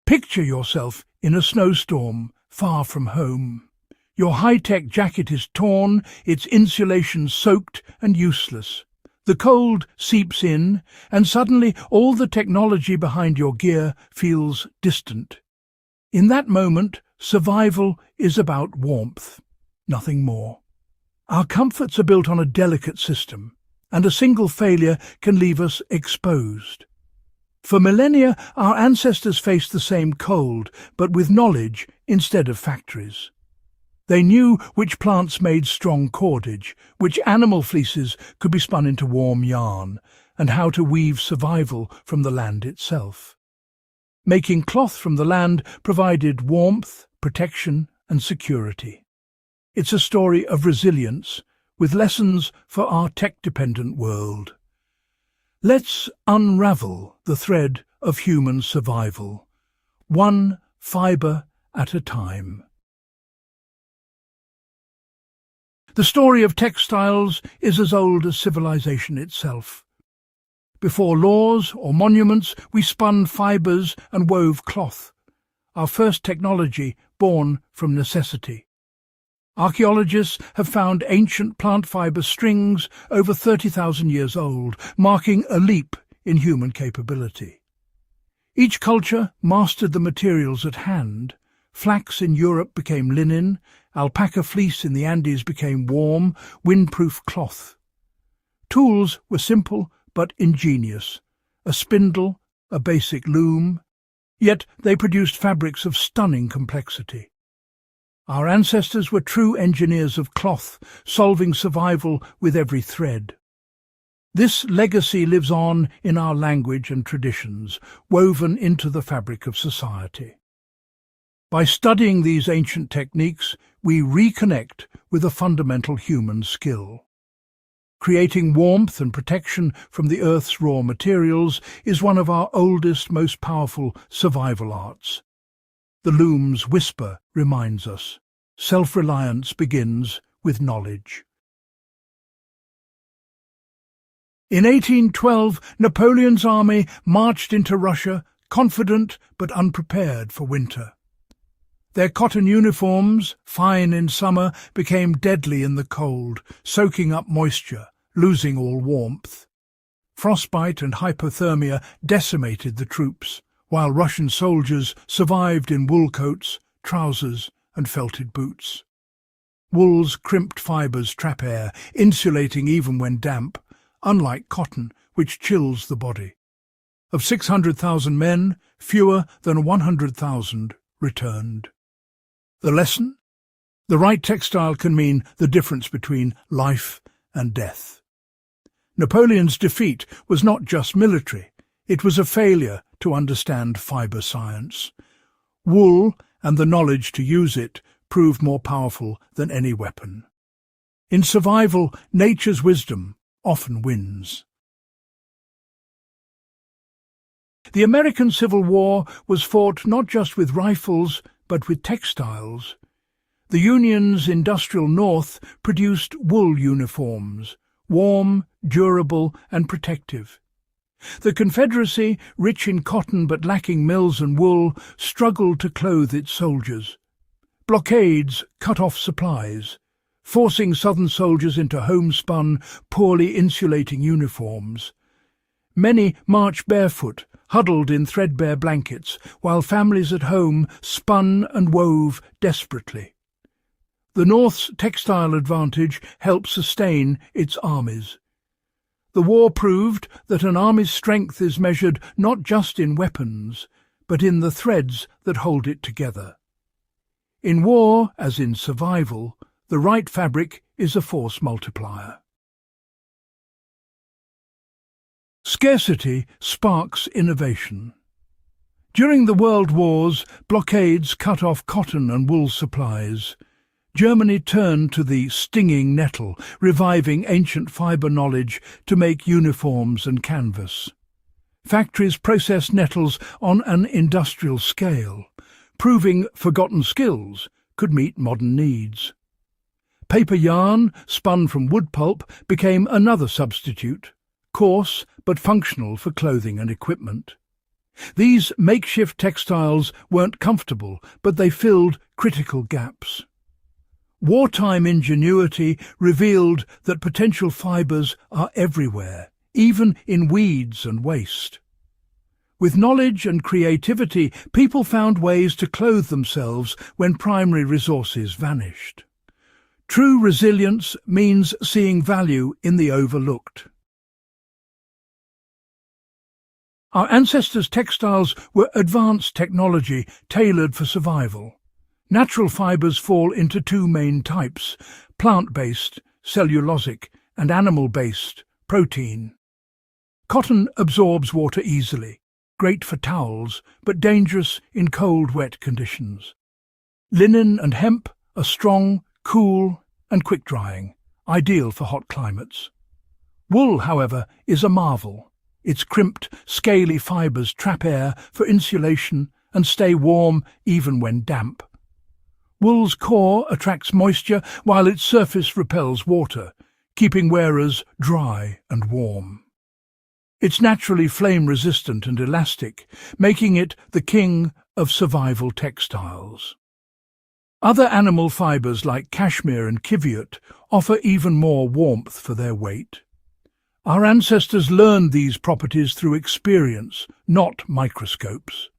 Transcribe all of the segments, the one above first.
Picture yourself in a snowstorm, far from home. Your high-tech jacket is torn, its insulation soaked and useless. The cold seeps in, and suddenly all the technology behind your gear feels distant. In that moment, survival is about warmth, nothing more. Our comforts are built on a delicate system, and a single failure can leave us exposed. For millennia, our ancestors faced the same cold, but with knowledge instead of factories. They knew which plants made strong cordage, which animal fleeces could be spun into warm yarn, and how to weave survival from the land itself. Making cloth from the land provided warmth, protection, and security. It's a story of resilience, with lessons for our tech-dependent world. Let's unravel the thread of human survival, one fibre at a time. The story of textiles is as old as civilization itself. Before laws or monuments, we spun fibres and wove cloth, our first technology born from necessity. Archaeologists have found ancient plant fibre strings over 30,000 years old, marking a leap in human capability. Each culture mastered the materials at hand. Flax in Europe became linen, alpaca fleece in the Andes became warm, windproof cloth. Tools were simple but ingenious, a spindle, a basic loom, yet they produced fabrics of stunning complexity. Our ancestors were true engineers of cloth, solving survival with every thread. This legacy lives on in our language and traditions, woven into the fabric of society. By studying these ancient techniques, we reconnect with a fundamental human skill. Creating warmth and protection from the Earth's raw materials is one of our oldest, most powerful survival arts. The loom's whisper reminds us, self-reliance begins with knowledge. In 1812, Napoleon's army marched into Russia, confident but unprepared for winter. Their cotton uniforms, fine in summer, became deadly in the cold, soaking up moisture, losing all warmth. Frostbite and hypothermia decimated the troops, while Russian soldiers survived in wool coats, trousers, and felted boots. Wool's crimped fibres trap air, insulating even when damp, unlike cotton, which chills the body. Of 600,000 men, fewer than 100,000 returned. The lesson? The right textile can mean the difference between life and death. Napoleon's defeat was not just military, it was a failure to understand fibre science. Wool, and the knowledge to use it, proved more powerful than any weapon. In survival, nature's wisdom often wins. The American Civil War was fought not just with rifles, but with textiles. The Union's industrial North produced wool uniforms, warm, durable, and protective. The Confederacy, rich in cotton but lacking mills and wool, struggled to clothe its soldiers. Blockades cut off supplies, forcing Southern soldiers into homespun, poorly insulating uniforms. Many marched barefoot, huddled in threadbare blankets, while families at home spun and wove desperately. The North's textile advantage helped sustain its armies. The war proved that an army's strength is measured not just in weapons, but in the threads that hold it together. In war, as in survival, the right fabric is a force multiplier. Scarcity sparks innovation. During the World Wars, blockades cut off cotton and wool supplies. Germany turned to the stinging nettle, reviving ancient fibre knowledge to make uniforms and canvas. Factories processed nettles on an industrial scale, proving forgotten skills could meet modern needs. Paper yarn, spun from wood pulp, became another substitute, coarse but functional for clothing and equipment. These makeshift textiles weren't comfortable, but they filled critical gaps. Wartime ingenuity revealed that potential fibers are everywhere, even in weeds and waste. With knowledge and creativity, people found ways to clothe themselves when primary resources vanished. True resilience means seeing value in the overlooked. Our ancestors' textiles were advanced technology tailored for survival. Natural fibers fall into two main types: plant-based, cellulosic, and animal-based, protein. Cotton absorbs water easily, great for towels, but dangerous in cold, wet conditions. Linen and hemp are strong, cool, and quick-drying, ideal for hot climates. Wool, however, is a marvel. Its crimped, scaly fibers trap air for insulation and stay warm even when damp. Wool's core attracts moisture while its surface repels water, keeping wearers dry and warm. It's naturally flame-resistant and elastic, making it the king of survival textiles. Other animal fibers like cashmere and kiviot offer even more warmth for their weight. Our ancestors learned these properties through experience, not microscopes.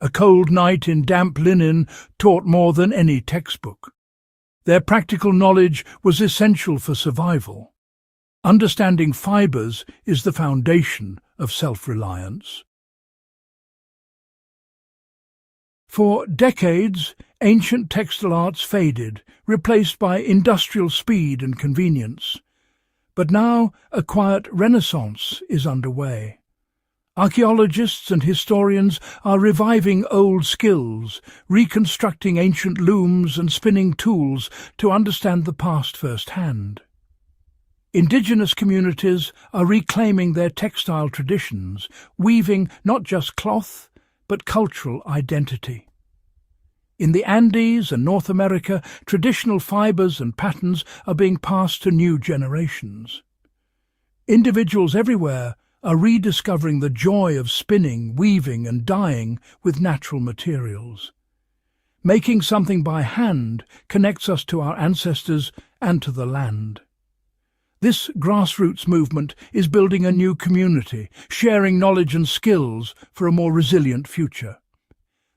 A cold night in damp linen taught more than any textbook. Their practical knowledge was essential for survival. Understanding fibers is the foundation of self-reliance. For decades, ancient textile arts faded, replaced by industrial speed and convenience. But now a quiet renaissance is underway. Archaeologists and historians are reviving old skills, reconstructing ancient looms and spinning tools to understand the past firsthand. Indigenous communities are reclaiming their textile traditions, weaving not just cloth, but cultural identity. In the Andes and North America, traditional fibers and patterns are being passed to new generations. Individuals everywhere are rediscovering the joy of spinning, weaving and dyeing with natural materials. Making something by hand connects us to our ancestors and to the land. This grassroots movement is building a new community, sharing knowledge and skills for a more resilient future.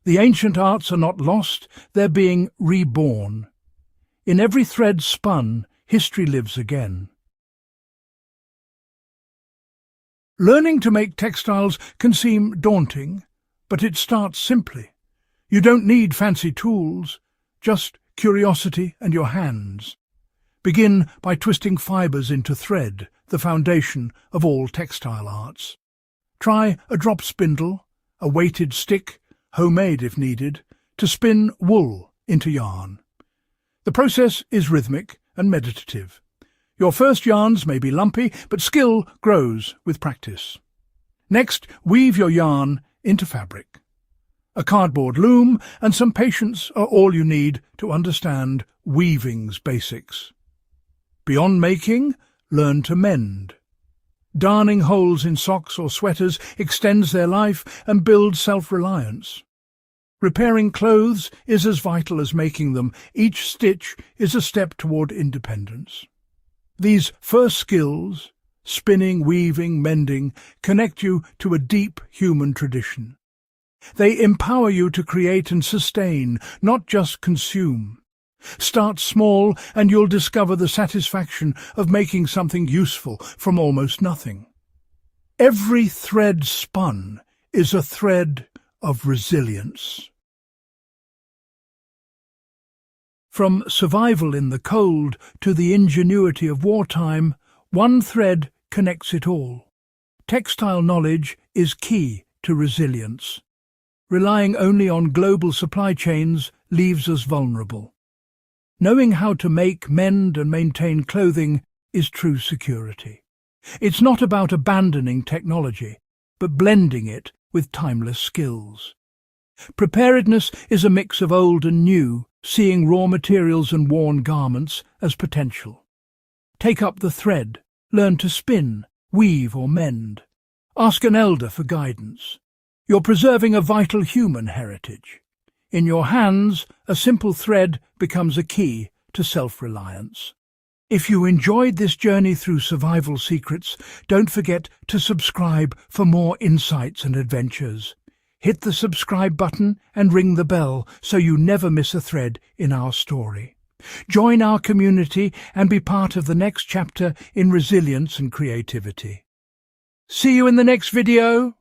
The ancient arts are not lost, they're being reborn. In every thread spun, history lives again. Learning to make textiles can seem daunting, but it starts simply. You don't need fancy tools, just curiosity and your hands. Begin by twisting fibers into thread, the foundation of all textile arts. Try a drop spindle, a weighted stick, homemade if needed, to spin wool into yarn. The process is rhythmic and meditative. Your first yarns may be lumpy, but skill grows with practice. Next, weave your yarn into fabric. A cardboard loom and some patience are all you need to understand weaving's basics. Beyond making, learn to mend. Darning holes in socks or sweaters extends their life and builds self-reliance. Repairing clothes is as vital as making them. Each stitch is a step toward independence. These first skills, spinning, weaving, mending, connect you to a deep human tradition. They empower you to create and sustain, not just consume. Start small and you'll discover the satisfaction of making something useful from almost nothing. Every thread spun is a thread of resilience. From survival in the cold to the ingenuity of wartime, one thread connects it all. Textile knowledge is key to resilience. Relying only on global supply chains leaves us vulnerable. Knowing how to make, mend and maintain clothing is true security. It's not about abandoning technology, but blending it with timeless skills. Preparedness is a mix of old and new, seeing raw materials and worn garments as potential. Take up the thread, learn to spin, weave or mend. Ask an elder for guidance. You're preserving a vital human heritage. In your hands, a simple thread becomes a key to self-reliance. If you enjoyed this journey through survival secrets, don't forget to subscribe for more insights and adventures. Hit the subscribe button and ring the bell so you never miss a thread in our story. Join our community and be part of the next chapter in resilience and creativity. See you in the next video.